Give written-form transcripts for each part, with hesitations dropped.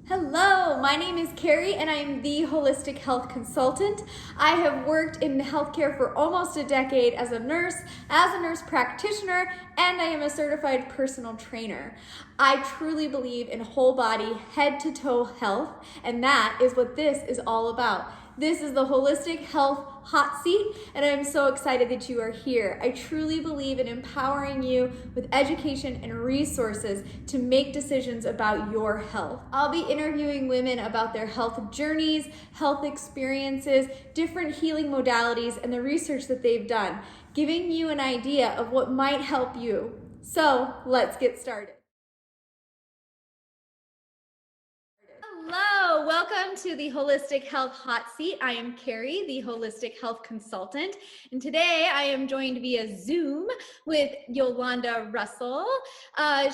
Hello, my name is Carrie and I am the Holistic Health Consultant. I have worked in healthcare for almost a decade as a nurse practitioner, and I am a certified personal trainer. I truly believe in whole body, head to toe health, and that is what this is all about. This is the Holistic Health Hot Seat, and I'm so excited that you are here. I truly believe in empowering you with education and resources to make decisions about your health. I'll be interviewing women about their health journeys, health experiences, different healing modalities, and the research that they've done, giving you an idea of what might help you. So let's get started. Hello, welcome to the Holistic Health Hot Seat. I am Carrie, the Holistic Health Consultant, and today I am joined via Zoom with Yolanda Russell.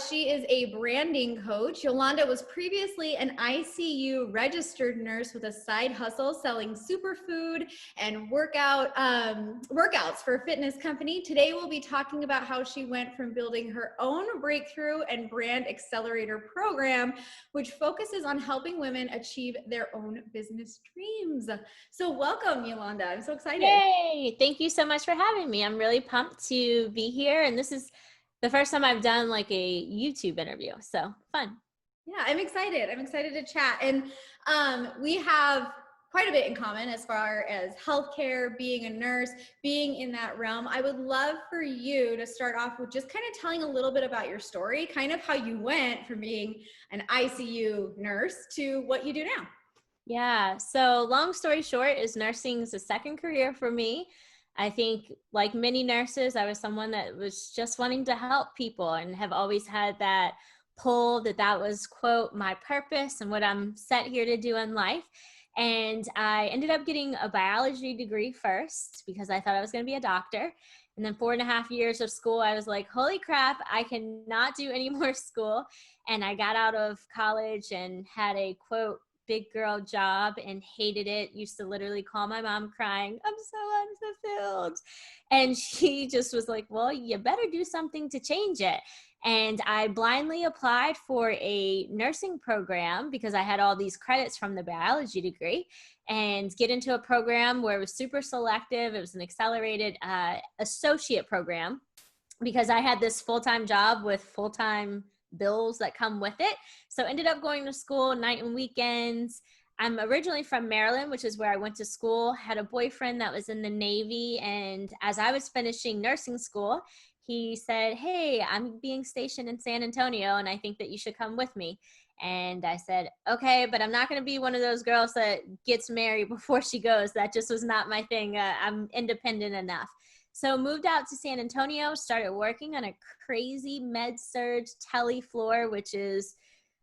She is a branding coach. Yolanda was previously an ICU registered nurse with a side hustle selling superfood and workouts for a fitness company. Today we'll be talking about how she went from building her own breakthrough and brand accelerator program, which focuses on helping women achieve their own business dreams. So welcome, Yolanda. I'm so excited. Yay! Thank you so much for having me. I'm really pumped to be here. And this is the first time I've done like a YouTube interview. So fun. Yeah, I'm excited. I'm excited to chat. And we have quite a bit in common as far as healthcare, being a nurse, being in that realm. I would love for you to start off with just kind of telling a little bit about your story, kind of how you went from being an ICU nurse to what you do now. Yeah. So long story short is nursing is a second career for me. I think like many nurses, I was someone that was just wanting to help people and have always had that pull that was quote my purpose and what I'm set here to do in life. And I ended up getting a biology degree first because I thought I was going to be a doctor. And then 4.5 years of school, I was like, holy crap, I cannot do any more school. And I got out of college and had a quote big girl job and hated it. Used to literally call my mom crying, I'm so unfulfilled. And she just was like, well, you better do something to change it. And I blindly applied for a nursing program because I had all these credits from the biology degree and get into a program where it was super selective. It was an accelerated associate program because I had this full-time job with full-time bills that come with it. So ended up going to school night and weekends. I'm originally from Maryland, which is where I went to school, had a boyfriend that was in the Navy. And as I was finishing nursing school, he said, hey, I'm being stationed in San Antonio and I think that you should come with me. And I said, okay, but I'm not going to be one of those girls that gets married before she goes. That just was not my thing. I'm independent enough. So moved out to San Antonio, started working on a crazy med-surg tele floor, which is,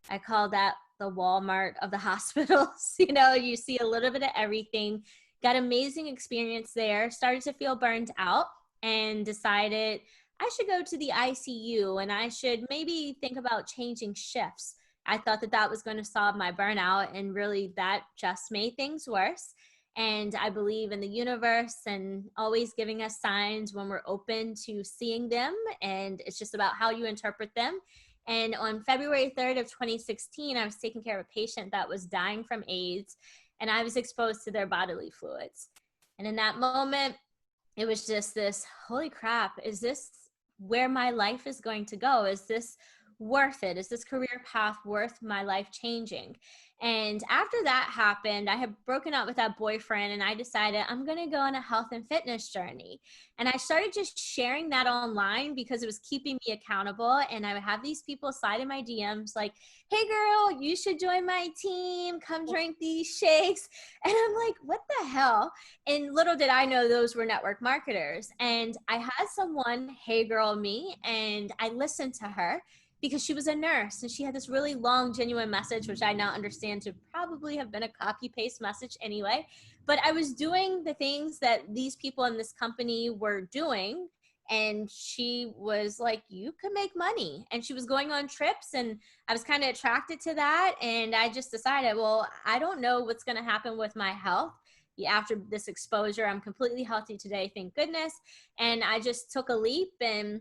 I call that the Walmart of the hospitals. You see a little bit of everything. Got amazing experience there, started to feel burned out and decided I should go to the ICU and I should maybe think about changing shifts. I thought that was going to solve my burnout, and really that just made things worse. And I believe in the universe and always giving us signs when we're open to seeing them. And it's just about how you interpret them. And on February 3rd of 2016, I was taking care of a patient that was dying from AIDS, and I was exposed to their bodily fluids. And in that moment, it was just this, holy crap, is this where my life is going to go? Is this worth it? Is this career path worth my life changing? And after that happened, I had broken up with that boyfriend and I decided I'm going to go on a health and fitness journey. And I started just sharing that online because it was keeping me accountable. And I would have these people slide in my DMs like, hey girl, you should join my team. Come drink these shakes. And I'm like, what the hell? And little did I know those were network marketers. And I had someone, hey girl me, and I listened to her because she was a nurse and she had this really long, genuine message, which I now understand to probably have been a copy paste message anyway. But I was doing the things that these people in this company were doing. And she was like, you could make money. And she was going on trips and I was kind of attracted to that. And I just decided, well, I don't know what's going to happen with my health after this exposure. I'm completely healthy today, thank goodness. And I just took a leap and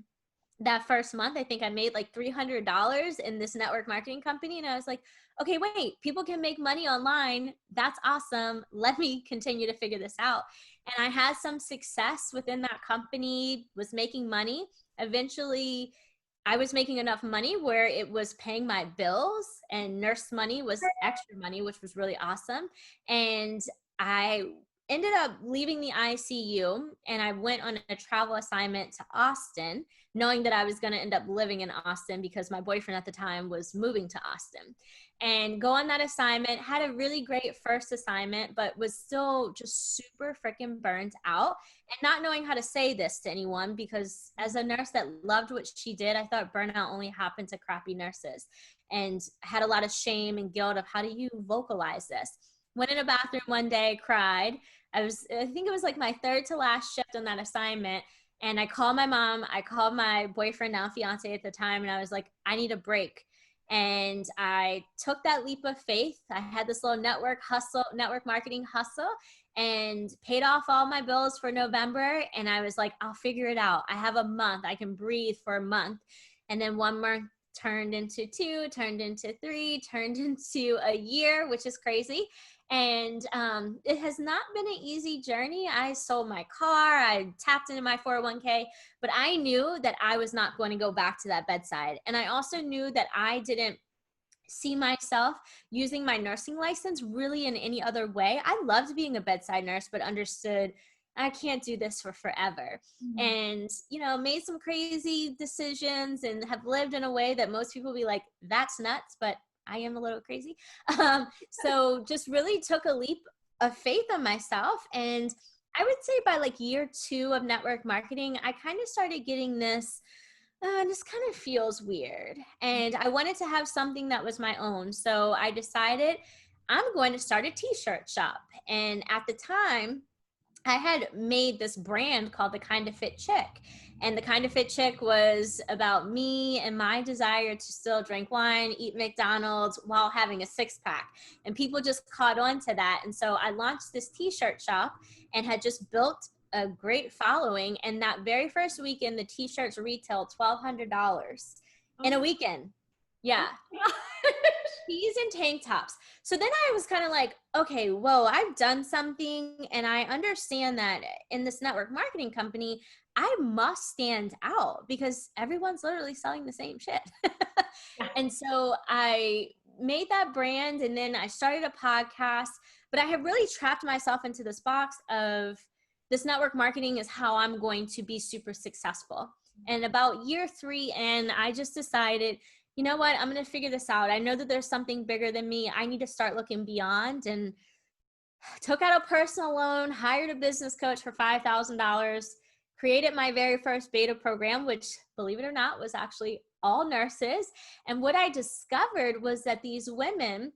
that first month, I think I made like $300 in this network marketing company. And I was like, okay, wait, people can make money online. That's awesome. Let me continue to figure this out. And I had some success within that company, was making money. Eventually, I was making enough money where it was paying my bills, and nurse money was extra money, which was really awesome. And I ended up leaving the ICU, and I went on a travel assignment to Austin, knowing that I was going to end up living in Austin because my boyfriend at the time was moving to Austin. And go on that assignment, had a really great first assignment, but was still just super freaking burnt out, and not knowing how to say this to anyone, because as a nurse that loved what she did, I thought burnout only happened to crappy nurses, and had a lot of shame and guilt of how do you vocalize this. Went in a bathroom one day, cried. I think it was like my third to last shift on that assignment. And I called my mom, I called my boyfriend, now fiance at the time, and I was like, I need a break. And I took that leap of faith. I had this little network marketing hustle, and paid off all my bills for November. And I was like, I'll figure it out. I have a month. I can breathe for a month. And then 1 month turned into 2, turned into 3, turned into a year, which is crazy. And it has not been an easy journey. I sold my car, I tapped into my 401k, but I knew that I was not going to go back to that bedside. And I also knew that I didn't see myself using my nursing license really in any other way. I loved being a bedside nurse, but understood I can't do this for forever. Mm-hmm. And, made some crazy decisions and have lived in a way that most people be like, that's nuts, but I am a little crazy. So just really took a leap of faith on myself. And I would say by like year 2 of network marketing, I kind of started getting this, this kind of feels weird. And I wanted to have something that was my own. So I decided I'm going to start a t-shirt shop. And at the time, I had made this brand called The Kind of Fit Chick. And The Kind of Fit Chick was about me and my desire to still drink wine, eat McDonald's while having a 6-pack. And people just caught on to that. And so I launched this t-shirt shop and had just built a great following. And that very first weekend, the t-shirts retailed $1,200 in a weekend. Yeah. Tees and tank tops. So then I was kind of like, okay, whoa, I've done something, and I understand that in this network marketing company, I must stand out because everyone's literally selling the same shit. And so I made that brand, and then I started a podcast, but I have really trapped myself into this box of this network marketing is how I'm going to be super successful. And about year 3 in, I just decided, you know what, I'm going to figure this out. I know that there's something bigger than me. I need to start looking beyond, and took out a personal loan, hired a business coach for $5,000, created my very first beta program, which, believe it or not, was actually all nurses. And what I discovered was that these women,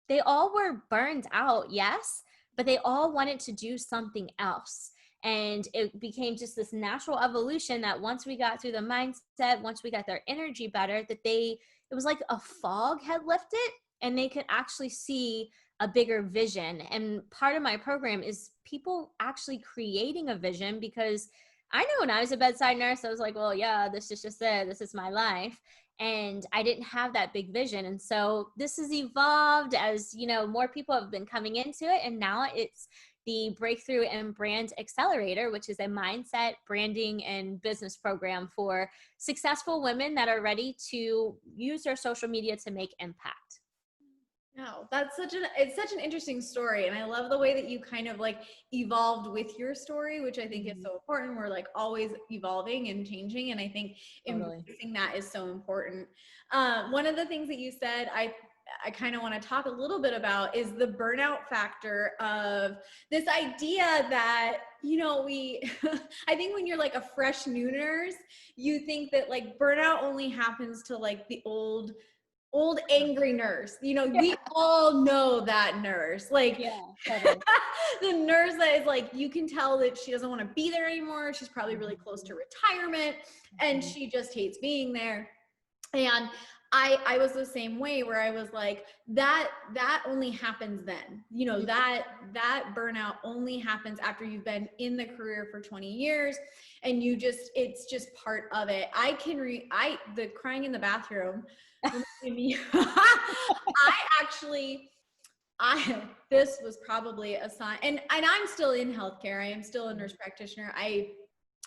they all were burned out, yes, but they all wanted to do something else. And it became just this natural evolution that once we got through the mindset, once we got their energy better, that it was like a fog had lifted, and they could actually see a bigger vision. And part of my program is people actually creating a vision, because I know when I was a bedside nurse, I was like, well, yeah, this is just it. This is my life. And I didn't have that big vision. And so this has evolved as, more people have been coming into it. And now it's the Breakthrough and Brand Accelerator, which is a mindset, branding, and business program for successful women that are ready to use their social media to make impact. No, it's such an interesting story. And I love the way that you kind of like evolved with your story, which I think is so important. We're like always evolving and changing. And I think embracing that is so important. One of the things that you said, I kind of want to talk a little bit about is the burnout factor of this idea that, I think when you're like a fresh new nurse, you think that like burnout only happens to like the old angry nurse. We all know that nurse, like totally. The nurse that is like, you can tell that she doesn't want to be there anymore. She's probably really close to retirement, and she just hates being there. And I was the same way, where I was like, that only happens then, you know, that burnout only happens after you've been in the career for 20 years and it's just part of it. The crying in the bathroom reminded me, this was probably a sign, and I'm still in healthcare. I am still a nurse practitioner.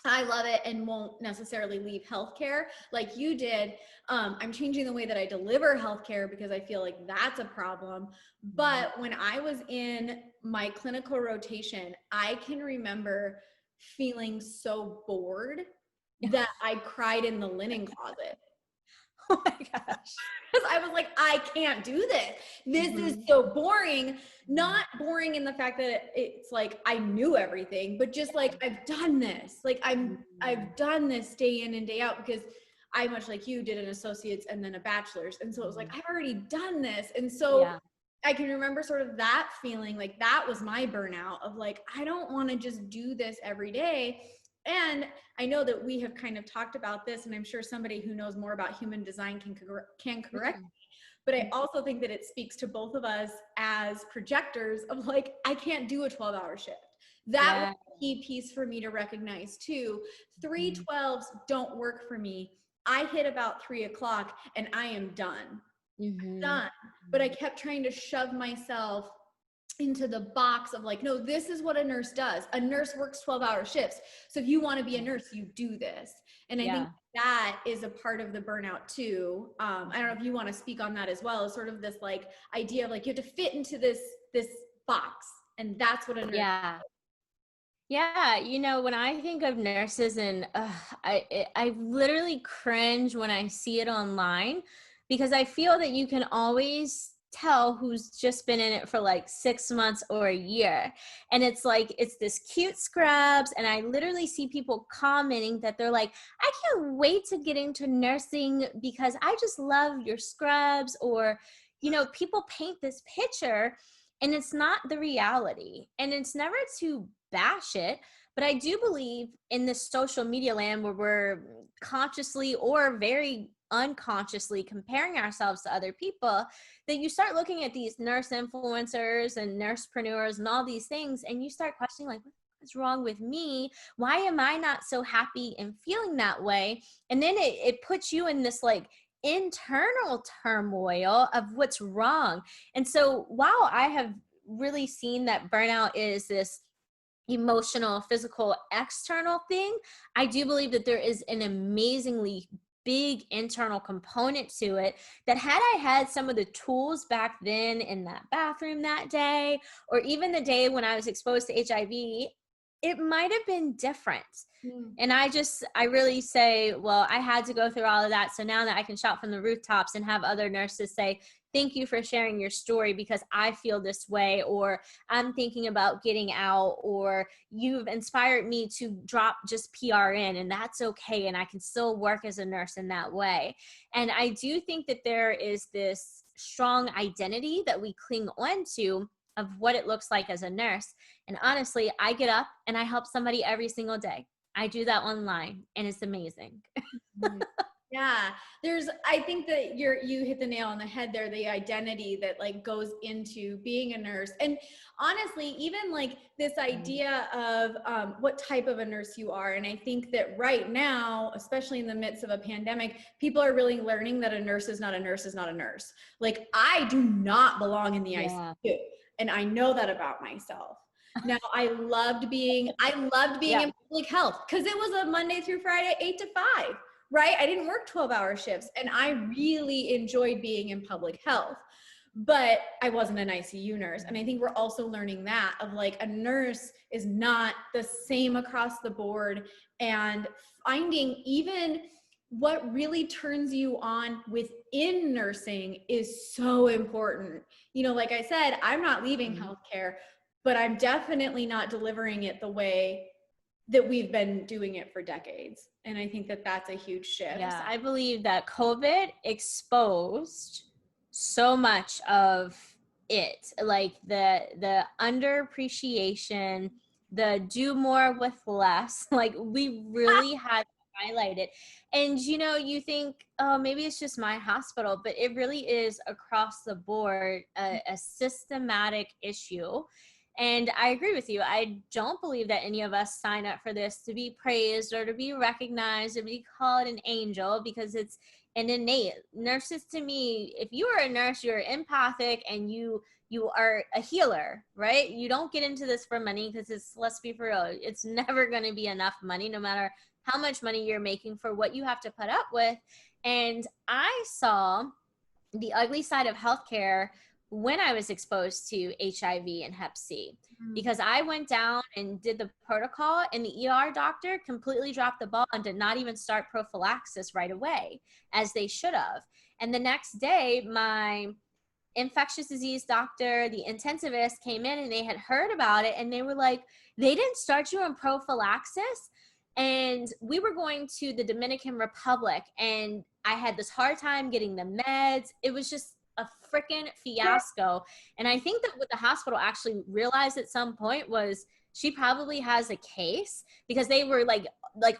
I love it and won't necessarily leave healthcare like you did. I'm changing the way that I deliver healthcare because I feel like that's a problem. But when I was in my clinical rotation, I can remember feeling so bored that I cried in the linen closet. Oh my gosh. Because I was like, I can't do this. This is so boring. Not boring in the fact that it's like I knew everything, but just like I've done this. Like I've done this day in and day out, because I, much like you, did an associate's and then a bachelor's. And so it was like, I've already done this. And so I can remember sort of that feeling, like that was my burnout of like, I don't want to just do this every day. And I know that we have kind of talked about this, and I'm sure somebody who knows more about human design can correct me. But I also think that it speaks to both of us as projectors of like, I can't do a 12-hour shift. That was a key piece for me to recognize too. 312s don't work for me. I hit about 3 o'clock and I am done. Done. But I kept trying to shove myself into the box of like, no, this is what a nurse does. A nurse works 12-hour shifts. So if you want to be a nurse, you do this. And I think that is a part of the burnout too. I don't know if you want to speak on that as well, as sort of this like idea of like, you have to fit into this box. And that's what a nurse does. Yeah, you know, when I think of nurses, and I literally cringe when I see it online, because I feel that you can always tell who's just been in it for like 6 months or a year. And it's like, it's this cute scrubs. And I literally see people commenting that they're like, I can't wait to get into nursing because I just love your scrubs. Or, you know, people paint this picture and it's not the reality. And it's never to bash it, but I do believe in this social media land where we're consciously or very unconsciously comparing ourselves to other people, that you start looking at these nurse influencers and nursepreneurs and all these things, and you start questioning like, what's wrong with me? Why am I not so happy and feeling that way? And then it puts you in this like internal turmoil of what's wrong. And so while I have really seen that burnout is this emotional, physical, external thing, I do believe that there is an amazingly big internal component to it, that had I had some of the tools back then in that bathroom that day, or even the day when I was exposed to HIV, it might have been different. And I really say, well, I had to go through all of that. So now that I can shout from the rooftops and have other nurses say, thank you for sharing your story because I feel this way, or I'm thinking about getting out, or you've inspired me to drop just PRN, and that's okay. And I can still work as a nurse in that way. And I do think that there is this strong identity that we cling on to of what it looks like as a nurse. And honestly, I get up and I help somebody every single day. I do that online and it's amazing. Yeah, I think that you hit the nail on the head there, the identity that like goes into being a nurse. And honestly, even like this idea of what type of a nurse you are. And I think that right now, especially in the midst of a pandemic, people are really learning that a nurse is not a nurse is not a nurse. Like I do not belong in the ICU. And I know that about myself. Now, I loved being in public health because it was a Monday through Friday, 8 to 5. Right? I didn't work 12-hour shifts and I really enjoyed being in public health, but I wasn't an ICU nurse. And I think we're also learning that of like a nurse is not the same across the board, and finding even what really turns you on within nursing is so important. You know, like I said, I'm not leaving healthcare, but I'm definitely not delivering it the way that we've been doing it for decades. And I think that that's a huge shift. Yeah, I believe that COVID exposed so much of it, like the underappreciation, the do more with less. Like we really had to highlight it. And you think, oh, maybe it's just my hospital, but it really is across the board a systematic issue. And I agree with you. I don't believe that any of us sign up for this to be praised or to be recognized or be called an angel, because it's an innate. Nurses, to me, if you are a nurse, you're empathic and you are a healer, right? You don't get into this for money, because let's be for real, it's never going to be enough money, no matter how much money you're making for what you have to put up with. And I saw the ugly side of healthcare when I was exposed to HIV and Hep C, because I went down and did the protocol, and the ER doctor completely dropped the ball and did not even start prophylaxis right away, as they should have. And the next day, my infectious disease doctor, the intensivist, came in and they had heard about it, and they were like, they didn't start you on prophylaxis. And we were going to the Dominican Republic, and I had this hard time getting the meds. It was just a freaking fiasco. And I think that what the hospital actually realized at some point was she probably has a case, because they were like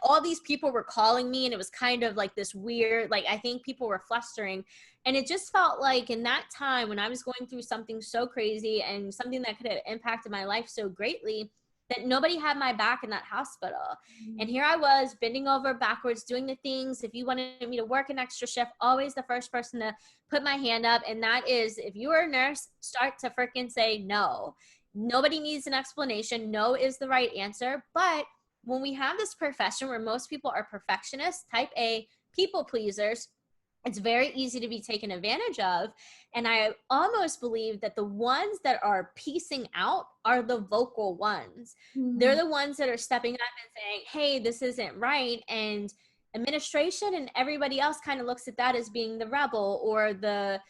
all these people were calling me, and it was kind of like this weird, like, I think people were flustering. And it just felt like in that time when I was going through something so crazy and something that could have impacted my life so greatly, that nobody had my back in that hospital. And here I was bending over backwards, doing the things. If you wanted me to work an extra shift, always the first person to put my hand up. And that is, if you are a nurse, start to freaking say no. Nobody needs an explanation. No is the right answer. But when we have this profession where most people are perfectionists, type A, people pleasers, it's very easy to be taken advantage of. And I almost believe that the ones that are piecing out are the vocal ones. They're the ones that are stepping up and saying, hey, this isn't right. And administration and everybody else kind of looks at that as being the rebel, or the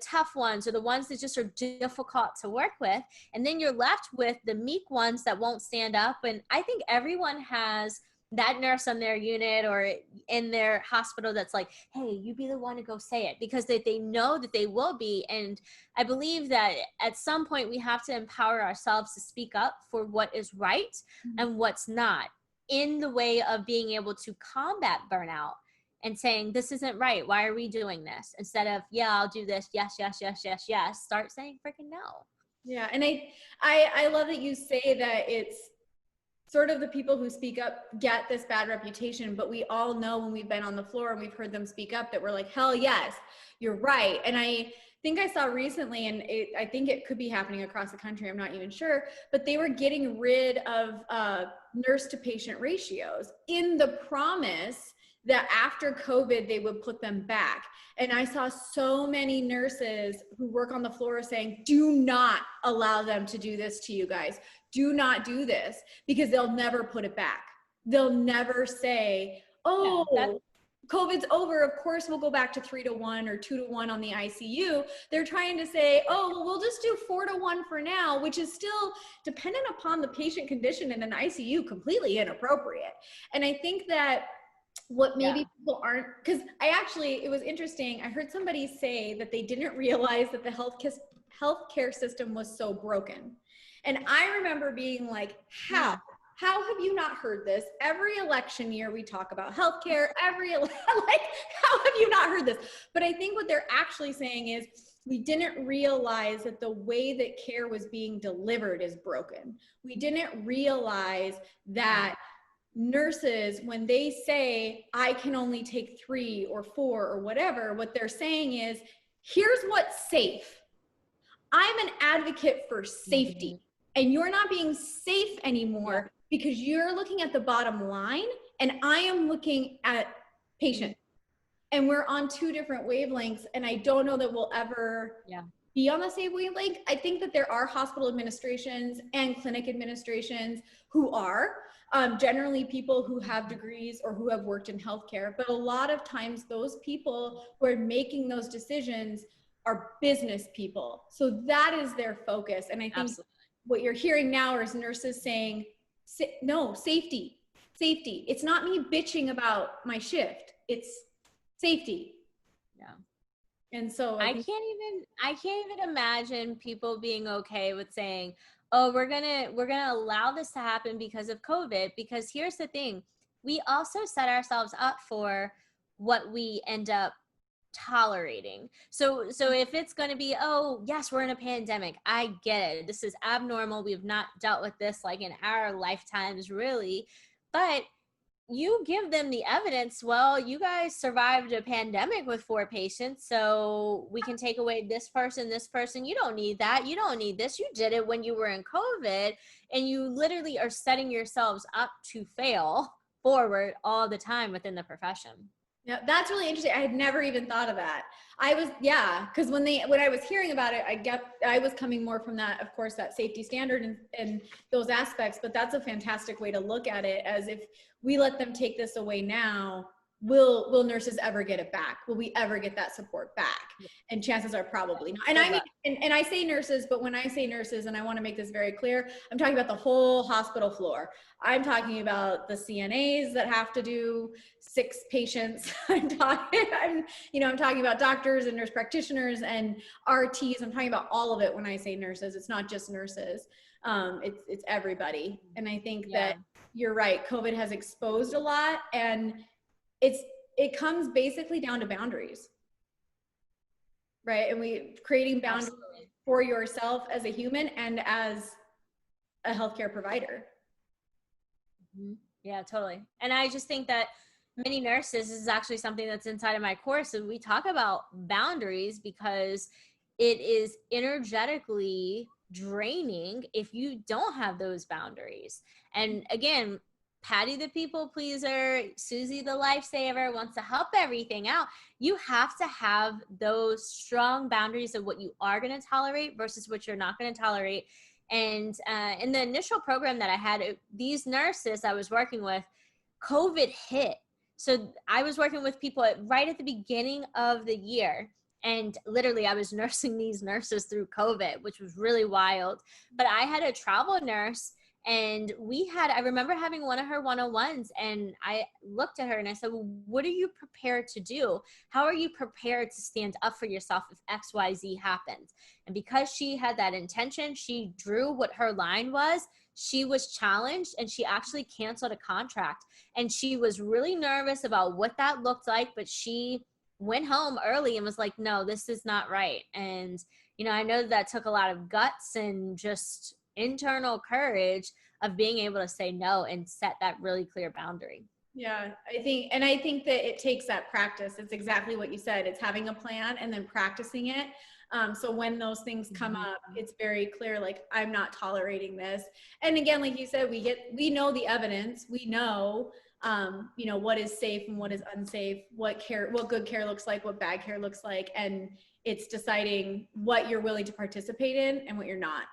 tough ones, or the ones that just are difficult to work with. And then you're left with the meek ones that won't stand up. And I think everyone has that nurse on their unit or in their hospital that's like, hey, you be the one to go say it, because they know that they will be. And I believe that at some point we have to empower ourselves to speak up for what is right and what's not, in the way of being able to combat burnout and saying, this isn't right. Why are we doing this? Instead of, yeah, I'll do this. Yes, yes, yes, yes, yes. Start saying freaking no. Yeah. And I love that you say that it's sort of the people who speak up get this bad reputation, but we all know when we've been on the floor and we've heard them speak up that we're like, hell yes, you're right. And I think I saw recently, and I think it could be happening across the country, I'm not even sure, but they were getting rid of nurse to patient ratios in the promise that after COVID, they would put them back. And I saw so many nurses who work on the floor saying, do not allow them to do this to you guys. Do not do this, because they'll never put it back. They'll never say, oh, yeah, COVID's over, of course we'll go back to 3-1 or 2-1 on the ICU. They're trying to say, oh, well, we'll just do 4-1 for now, which is still dependent upon the patient condition in an ICU, completely inappropriate. And I think that what maybe people aren't, because it was interesting. I heard somebody say that they didn't realize that the healthcare system was so broken. And I remember being like, how have you not heard this? Every election year we talk about healthcare, how have you not heard this? But I think what they're actually saying is, we didn't realize that the way that care was being delivered is broken. We didn't realize that nurses, when they say, I can only take 3 or 4 or whatever, what they're saying is, here's what's safe. I'm an advocate for safety. And you're not being safe anymore because you're looking at the bottom line and I am looking at patient. And we're on 2 different wavelengths. And I don't know that we'll ever be on the same wavelength. I think that there are hospital administrations and clinic administrations who are generally people who have degrees or who have worked in healthcare. But a lot of times those people who are making those decisions are business people. So that is their focus. And I think what you're hearing now is nurses saying, no, safety. It's not me bitching about my shift. It's safety. Yeah. And so I can't even imagine people being okay with saying, oh, we're gonna allow this to happen because of COVID. Because here's the thing, we also set ourselves up for what we end up tolerating. So if it's going to be, oh yes, we're in a pandemic, I get it, this is abnormal, we've not dealt with this like in our lifetimes really, but you give them the evidence, well, you guys survived a pandemic with 4 patients, so we can take away this person, you don't need that, you don't need this, you did it when you were in COVID, and you literally are setting yourselves up to fail forward all the time within the profession. Yeah, that's really interesting. I had never even thought of that. I was, yeah, because when I was hearing about it, I was coming more from that, of course, that safety standard and those aspects. But that's a fantastic way to look at it, as if we let them take this away now, will nurses ever get it back? Will we ever get that support back? And chances are probably not. And I mean, and I say nurses, but when I say nurses, and I want to make this very clear, I'm talking about the whole hospital floor. I'm talking about the CNAs that have to do 6 patients. I'm talking about doctors and nurse practitioners and RTs. I'm talking about all of it when I say nurses. It's not just nurses. It's everybody. And I think that you're right. COVID has exposed a lot, and it comes basically down to boundaries, right? And we creating boundaries for yourself as a human and as a healthcare provider. Yeah, totally. And I just think that many nurses, this is actually something that's inside of my course, and we talk about boundaries because it is energetically draining if you don't have those boundaries. And again, Patty the people pleaser, Susie the lifesaver, wants to help everything out. You have to have those strong boundaries of what you are going to tolerate versus what you're not going to tolerate. And in the initial program that I had, these nurses I was working with, COVID hit. So I was working with people right at the beginning of the year. And literally I was nursing these nurses through COVID, which was really wild. But I had a travel nurse, and I remember having one of her one-on-ones, and I looked at her and I said, well, what are you prepared to do? How are you prepared to stand up for yourself if XYZ happens? And because she had that intention, she drew what her line was. She was challenged, and she actually canceled a contract. And she was really nervous about what that looked like, but she went home early and was like, no, this is not right. And, I know that took a lot of guts and just internal courage of being able to say no and set that really clear boundary. Yeah, I think that it takes that practice. It's exactly what you said. It's having a plan and then practicing it. So when those things come up, it's very clear, like, I'm not tolerating this. And again, like you said, we know the evidence. We know, what is safe and what is unsafe, what good care looks like, what bad care looks like. And it's deciding what you're willing to participate in and what you're not.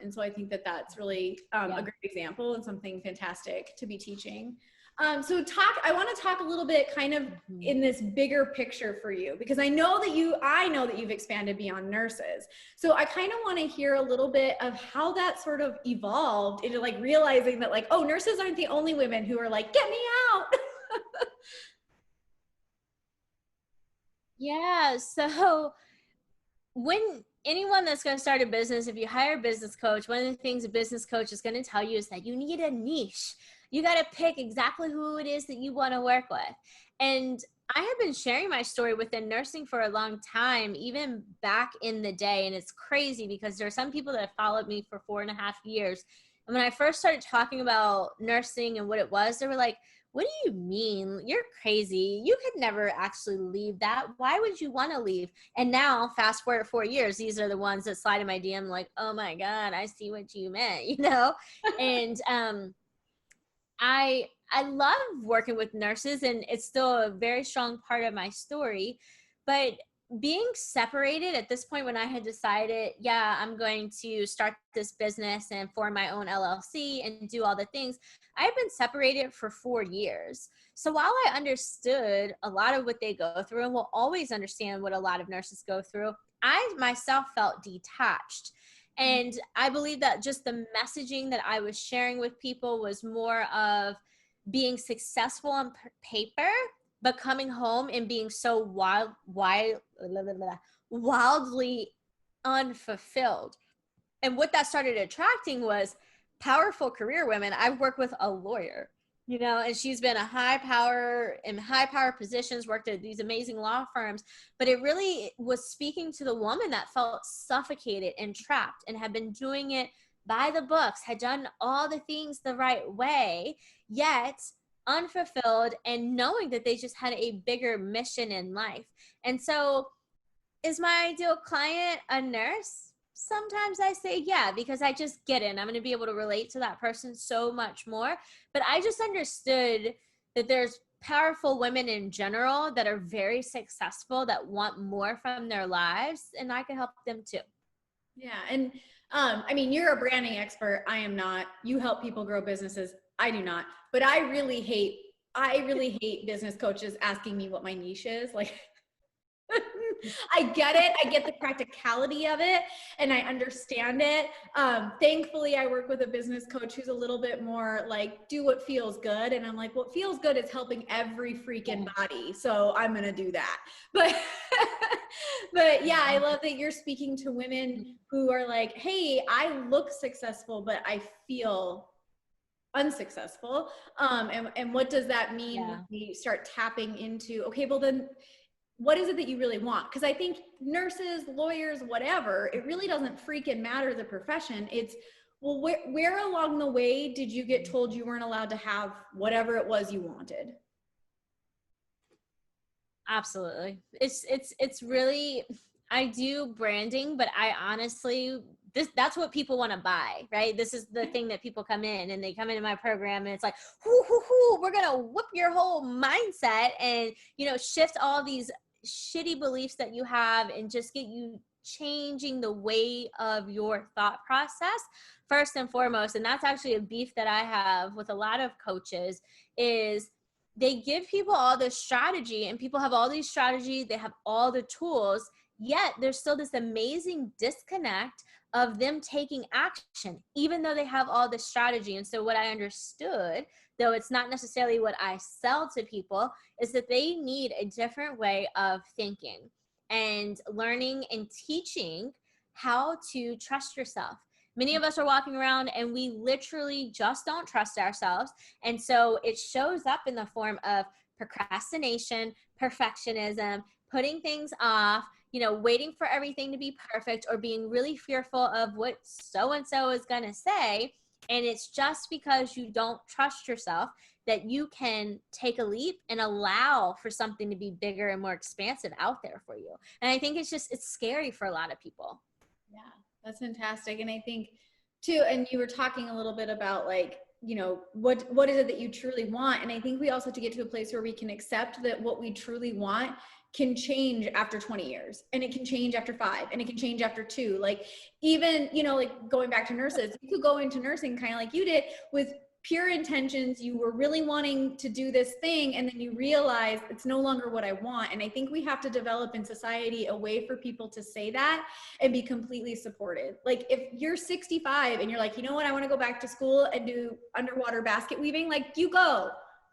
And so I think that that's really a great example and something fantastic to be teaching. I want to talk a little bit kind of in this bigger picture for you, because I know that you've expanded beyond nurses. So I kind of want to hear a little bit of how that sort of evolved into like realizing that like, oh, nurses aren't the only women who are like, get me out. Yeah. So when anyone that's going to start a business, if you hire a business coach, one of the things a business coach is going to tell you is that you need a niche. You got to pick exactly who it is that you want to work with. And I have been sharing my story within nursing for a long time, even back in the day. And it's crazy because there are some people that have followed me for 4.5 years. And when I first started talking about nursing and what it was, they were like, what do you mean? You're crazy. You could never actually leave that. Why would you want to leave? And now, fast forward 4 years, these are the ones that slide in my DM like, oh my God, I see what you meant, And I love working with nurses, and it's still a very strong part of my story. But being separated at this point, when I had decided, I'm going to start this business and form my own LLC and do all the things, I've been separated for 4 years. So while I understood a lot of what they go through and will always understand what a lot of nurses go through, I myself felt detached. And I believe that just the messaging that I was sharing with people was more of being successful on paper, but coming home and being so wildly unfulfilled. And what that started attracting was powerful career women. I've worked with a lawyer, you know, and she's been a high power positions, worked at these amazing law firms, but it really was speaking to the woman that felt suffocated and trapped and had been doing it by the books, had done all the things the right way, yet unfulfilled, and knowing that they just had a bigger mission in life. And so, is my ideal client a nurse? Sometimes I say yeah, because I just get it and I'm going to be able to relate to that person so much more. But I just understood that there's powerful women in general that are very successful that want more from their lives, and I can help them too. Yeah. And I mean, you're a branding expert. I am not. You help people grow businesses. I do not. But I really hate business coaches asking me what my niche is. Like, I get it. I get the practicality of it and I understand it. Thankfully, I work with a business coach who's a little bit more like, do what feels good. And I'm like, what feels good is helping every freaking body. So I'm going to do that. But, but yeah, I love that you're speaking to women who are like, hey, I look successful, but I feel unsuccessful. And what does that mean when we start tapping into, okay, well then, what is it that you really want? Because I think nurses, lawyers, whatever, it really doesn't freaking matter the profession. It's, well, where along the way did you get told you weren't allowed to have whatever it was you wanted? Absolutely. It's really, I do branding, but I honestly, that's what people want to buy, right? This is the thing that people come in and they come into my program and it's like, we're going to whoop your whole mindset and, you know, shift all these shitty beliefs that you have and just get you changing the way of your thought process first and foremost. And that's actually a beef that I have with a lot of coaches is they give people all this strategy and people have all these strategy, they have all the tools, yet there's still this amazing disconnect of them taking action, even though they have all this strategy. And so what I understood, though it's not necessarily what I sell to people, is that they need a different way of thinking and learning and teaching how to trust yourself. Many of us are walking around and we literally just don't trust ourselves. And so it shows up in the form of procrastination, perfectionism, putting things off, you know, waiting for everything to be perfect or being really fearful of what so-and-so is going to say. And it's just because you don't trust yourself that you can take a leap and allow for something to be bigger and more expansive out there for you. And I think it's scary for a lot of people. Yeah, that's fantastic. And I think too, and you were talking a little bit about like, you know, what is it that you truly want? And I think we also have to get to a place where we can accept that what we truly want can change after 20 years and it can change after 5 and it can change after 2. Like even, you know, like going back to nurses, you could go into nursing kind of like you did with pure intentions. You were really wanting to do this thing and then you realize it's no longer what I want. And I think we have to develop in society a way for people to say that and be completely supported. Like if you're 65 and you're like, you know what, I want to go back to school and do underwater basket weaving, like you go.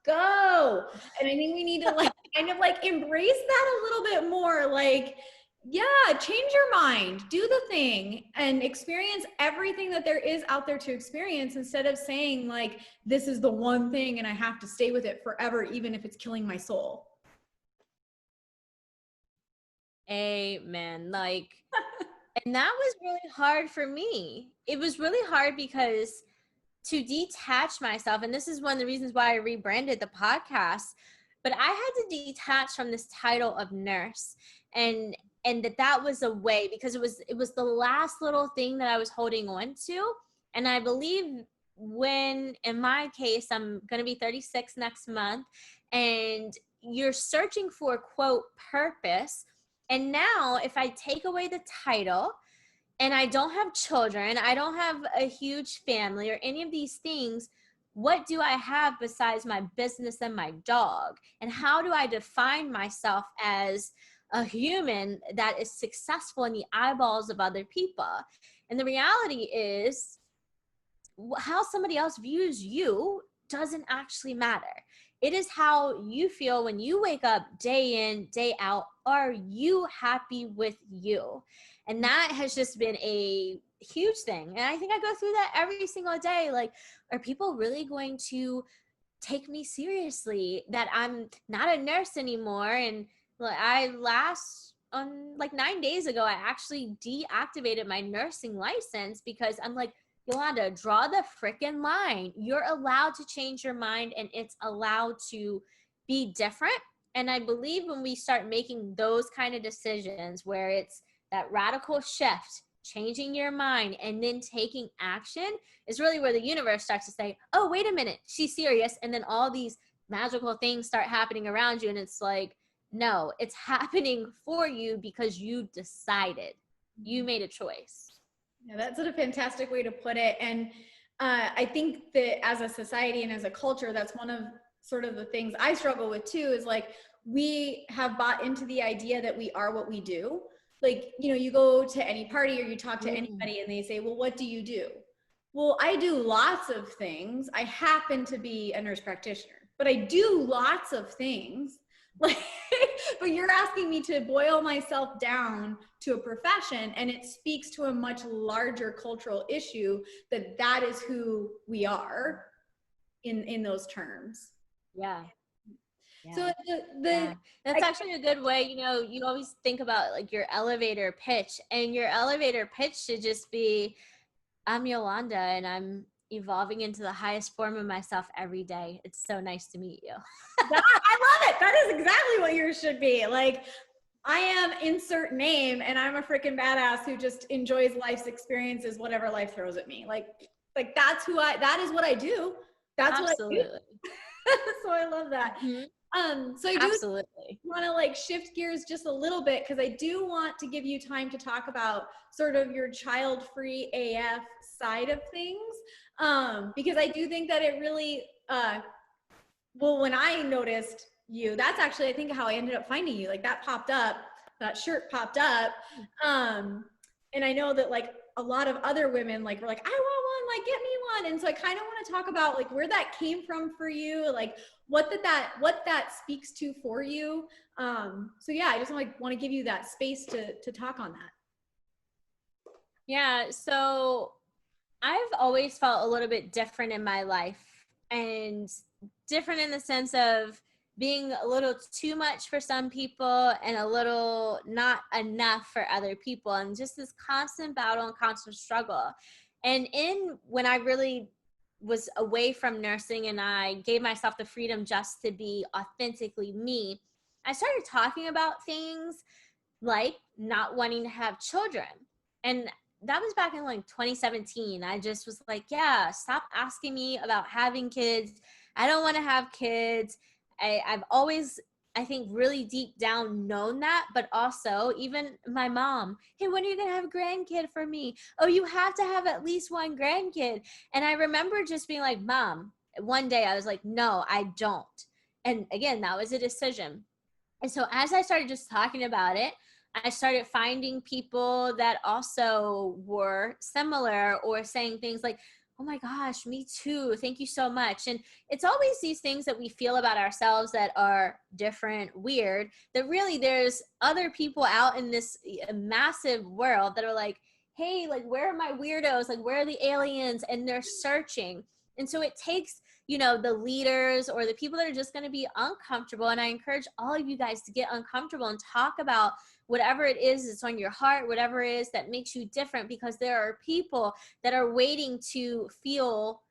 And I think we need to like kind of like embrace that a little bit more. Like, yeah, change your mind, do the thing and experience everything that there is out there to experience instead of saying like, this is the one thing and I have to stay with it forever, even if it's killing my soul. Amen. Like, and that was really hard for me. It was really hard because to detach myself, and this is one of the reasons why I rebranded the podcast, but I had to detach from this title of nurse and that was a way because it was the last little thing that I was holding on to. And I believe when, in my case, I'm going to be 36 next month and you're searching for quote purpose. And now if I take away the title and I don't have children, I don't have a huge family or any of these things, what do I have besides my business and my dog? And how do I define myself as a human that is successful in the eyeballs of other people? And the reality is how somebody else views you doesn't actually matter. It is how you feel when you wake up day in, day out. Are you happy with you? And that has just been a huge thing. And I think I go through that every single day. Like, are people really going to take me seriously, that I'm not a nurse anymore. And on like 9 days ago, I actually deactivated my nursing license because I'm like, Yolanda, draw the freaking line. You're allowed to change your mind, and it's allowed to be different. And I believe when we start making those kind of decisions where it's that radical shift, changing your mind and then taking action, is really where the universe starts to say, oh, wait a minute, she's serious. And then all these magical things start happening around you. And it's like, no, it's happening for you because you decided, you made a choice. Yeah, that's a fantastic way to put it. And I think that as a society and as a culture, that's one of sort of the things I struggle with too, is like, we have bought into the idea that we are what we do. Like, you know, you go to any party or you talk to anybody and they say, well, what do you do? Well, I do lots of things. I happen to be a nurse practitioner, but I do lots of things. Like, but you're asking me to boil myself down to a profession, and it speaks to a much larger cultural issue that is who we are in those terms. Yeah. Yeah. So that's actually a good way. You know, you always think about like your elevator pitch, and your elevator pitch should just be, I'm Yolanda and I'm evolving into the highest form of myself every day. It's so nice to meet you. I love it. That is exactly what yours should be. Like, I am insert name, and I'm a freaking badass who just enjoys life's experiences, whatever life throws at me. Like that is what I do. That's Absolutely. what I do. So I love that. Mm-hmm. So I do Absolutely want to like shift gears just a little bit, because I do want to give you time to talk about sort of your child-free AF side of things. Because I do think that it really, well, when I noticed you, that's actually, I think, how I ended up finding you. Like, that popped up, that shirt popped up. And I know that like a lot of other women like were like, I want one, like get me one. And so I kind of want to talk about like where that came from for you, like what that speaks to for you. So yeah, I just want to give you that space to talk on that. Yeah, so I've always felt a little bit different in my life, and different in the sense of being a little too much for some people and a little not enough for other people, and just this constant battle and constant struggle. And when I really was away from nursing and I gave myself the freedom just to be authentically me, I started talking about things like not wanting to have children. And that was back in like 2017. I just was like, yeah, stop asking me about having kids. I don't want to have kids. I've always, I think, really deep down known that, but also even my mom, hey, when are you going to have a grandkid for me? Oh, you have to have at least one grandkid. And I remember just being like, Mom, one day I was like, no, I don't. And again, that was a decision. And so as I started just talking about it, I started finding people that also were similar or saying things like, oh my gosh, me too. Thank you so much. And it's always these things that we feel about ourselves that are different, weird, that really there's other people out in this massive world that are like, hey, like, where are my weirdos? Like, where are the aliens? And they're searching. And so it takes, you know, the leaders or the people that are just going to be uncomfortable. And I encourage all of you guys to get uncomfortable and talk about whatever it is that's on your heart, whatever it is that makes you different, because there are people that are waiting to feel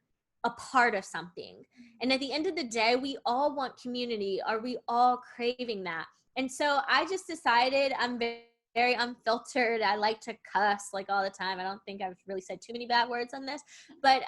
a part of something. And at the end of the day, we all want community. Are we all craving that? And so I just decided, I'm very unfiltered. I like to cuss like all the time. I don't think I've really said too many bad words on this, but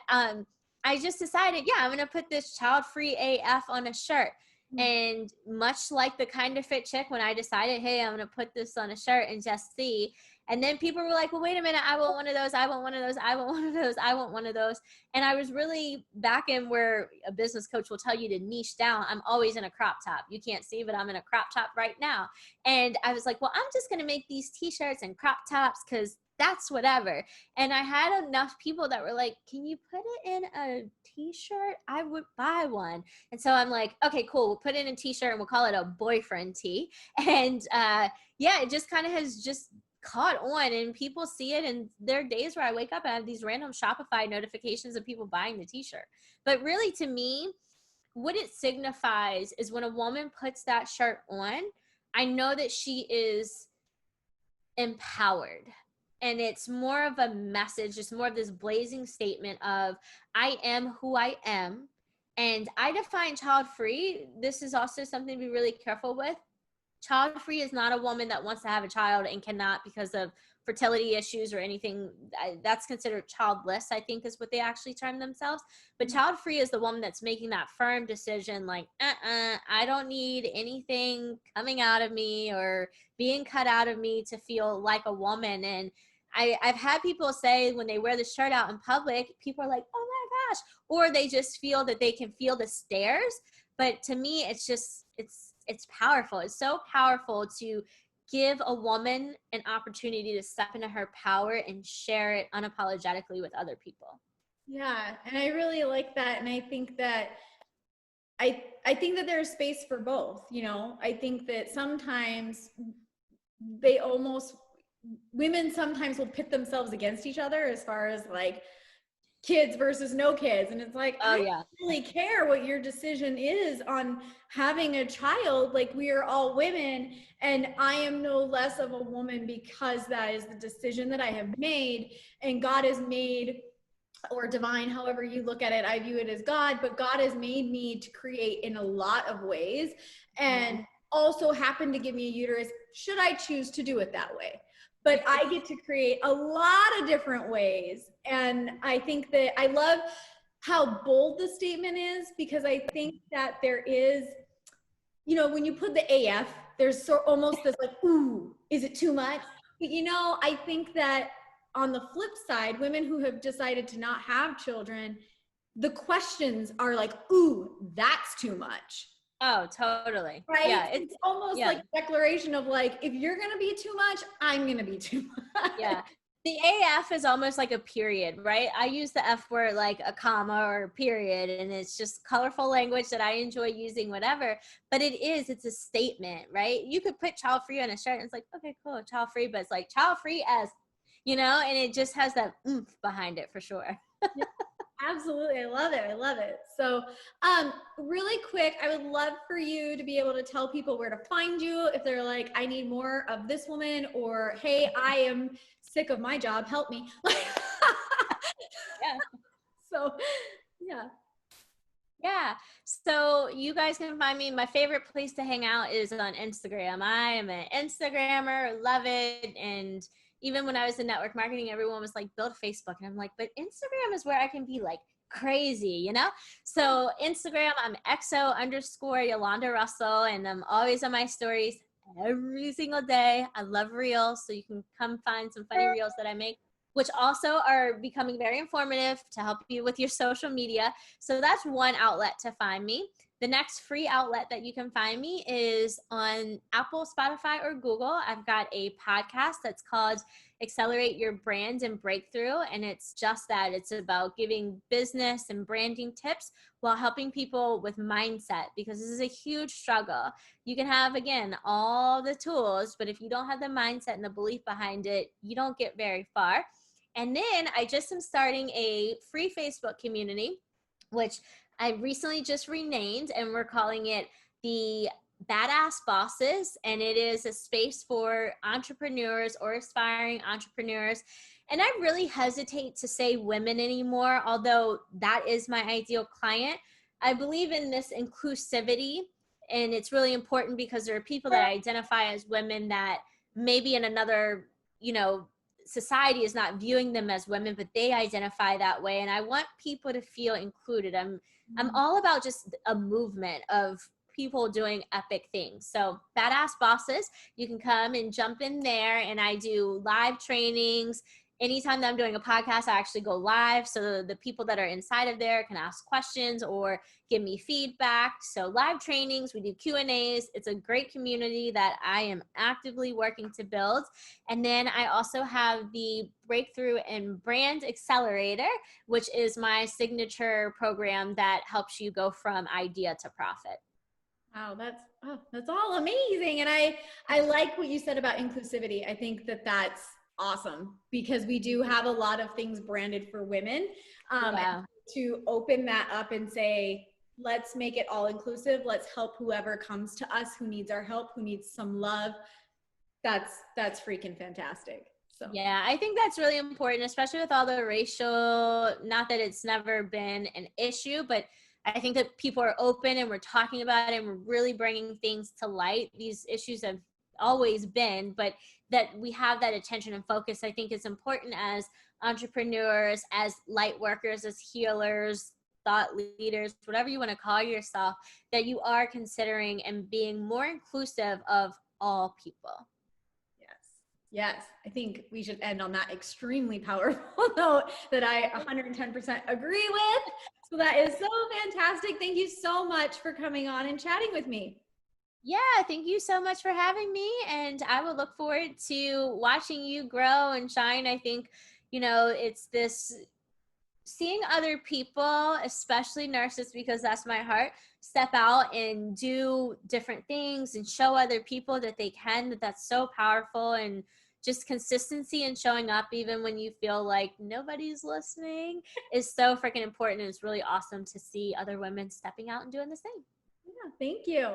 I just decided, yeah, I'm going to put this child-free AF on a shirt. And much like the Kind of Fit chick, when I decided, hey, I'm going to put this on a shirt and just see. And then people were like, well, wait a minute, I want one of those. I want one of those. I want one of those. I want one of those. And I was really back in where a business coach will tell you to niche down. I'm always in a crop top. You can't see, but I'm in a crop top right now. And I was like, well, I'm just going to make these t-shirts and crop tops because that's whatever. And I had enough people that were like, can you put it in a t-shirt? I would buy one. And so I'm like, okay, cool. We'll put it in a t-shirt and we'll call it a boyfriend tee. And yeah, it just kind of has just caught on, and people see it. And there are days where I wake up and I have these random Shopify notifications of people buying the t-shirt. But really, to me, what it signifies is when a woman puts that shirt on, I know that she is empowered. And it's more of a message, it's more of this blazing statement of, I am who I am. And I define child free. This is also something to be really careful with. Child free is not a woman that wants to have a child and cannot because of fertility issues or anything. That's considered childless, I think, is what they actually term themselves. But child free is the woman that's making that firm decision, like, I don't need anything coming out of me or being cut out of me to feel like a woman. And I've had people say when they wear the shirt out in public, people are like, oh my gosh, or they just feel that they can feel the stares. But to me, it's just, it's powerful. It's so powerful to give a woman an opportunity to step into her power and share it unapologetically with other people. Yeah, and I really like that. And I think that I think that there's space for both, you know. I think that sometimes women sometimes will pit themselves against each other as far as like kids versus no kids. And it's like, I don't really care what your decision is on having a child. Like, we are all women, and I am no less of a woman because that is the decision that I have made, and God has made, or divine, however you look at it, I view it as God, but God has made me to create in a lot of ways, and also happened to give me a uterus should I choose to do it that way. But I get to create a lot of different ways. And I think that I love how bold the statement is, because I think that there is, you know, when you put the AF, there's almost this like, ooh, is it too much? But, you know, I think that on the flip side, women who have decided to not have children, the questions are like, ooh, that's too much. Oh, totally. Right? Yeah, it's almost like a declaration of like, if you're going to be too much, I'm going to be too much. Yeah. The AF is almost like a period, right? I use the F word like a comma or a period, and it's just colorful language that I enjoy using, whatever. But it's a statement, right? You could put child free on a shirt and it's like, okay, cool, child free, but it's like child free as, you know, and it just has that oomph behind it for sure. Yeah, absolutely. I love it. I love it. So, really quick, I would love for you to be able to tell people where to find you if they're like, I need more of this woman, or, hey, I am sick of my job, help me. Yeah. So, yeah. Yeah. So you guys can find me. My favorite place to hang out is on Instagram. I am an Instagrammer, love it. And even when I was in network marketing, everyone was like, build Facebook. And I'm like, but Instagram is where I can be like crazy, you know? So Instagram, I'm XO_Yolanda Russell, and I'm always on my stories every single day. I love reels. So you can come find some funny reels that I make, which also are becoming very informative to help you with your social media. So that's one outlet to find me. The next free outlet that you can find me is on Apple, Spotify, or Google. I've got a podcast that's called Accelerate Your Brand and Breakthrough. And it's just that. It's about giving business and branding tips while helping people with mindset, because this is a huge struggle. You can have, again, all the tools, but if you don't have the mindset and the belief behind it, you don't get very far. And then I just am starting a free Facebook community, which I recently just renamed, and we're calling it the Badass Bosses. And it is a space for entrepreneurs or aspiring entrepreneurs. And I really hesitate to say women anymore, although that is my ideal client. I believe in this inclusivity, and it's really important because there are people that identify as women that maybe in another, you know, society is not viewing them as women, but they identify that way. And I want people to feel included. I'm all about just a movement of people doing epic things. So Badass Bosses, you can come and jump in there, and I do live trainings. Anytime that I'm doing a podcast, I actually go live, so the people that are inside of there can ask questions or give me feedback. So live trainings, we do Q&As. It's a great community that I am actively working to build. And then I also have the Breakthrough and Brand Accelerator, which is my signature program that helps you go from idea to profit. Wow, that's all amazing. And I like what you said about inclusivity. I think that that's awesome, because we do have a lot of things branded for women. To open that up and say, let's make it all inclusive. Let's help whoever comes to us who needs our help, who needs some love. That's freaking fantastic. So yeah, I think that's really important, especially with all the racial, not that it's never been an issue, but I think that people are open and we're talking about it and we're really bringing things to light. These issues have always been, but that we have that attention and focus, I think is important as entrepreneurs, as light workers, as healers, thought leaders, whatever you want to call yourself, that you are considering and being more inclusive of all people. yes, I think we should end on that extremely powerful note that I 110% agree with. So that is so fantastic. Thank you so much for coming on and chatting with me. Yeah, thank you so much for having me. And I will look forward to watching you grow and shine. I think, it's this seeing other people, especially nurses, because that's my heart, step out and do different things and show other people that they can, that's so powerful. And just consistency and showing up even when you feel like nobody's listening is so freaking important. And it's really awesome to see other women stepping out and doing the same. Yeah, thank you.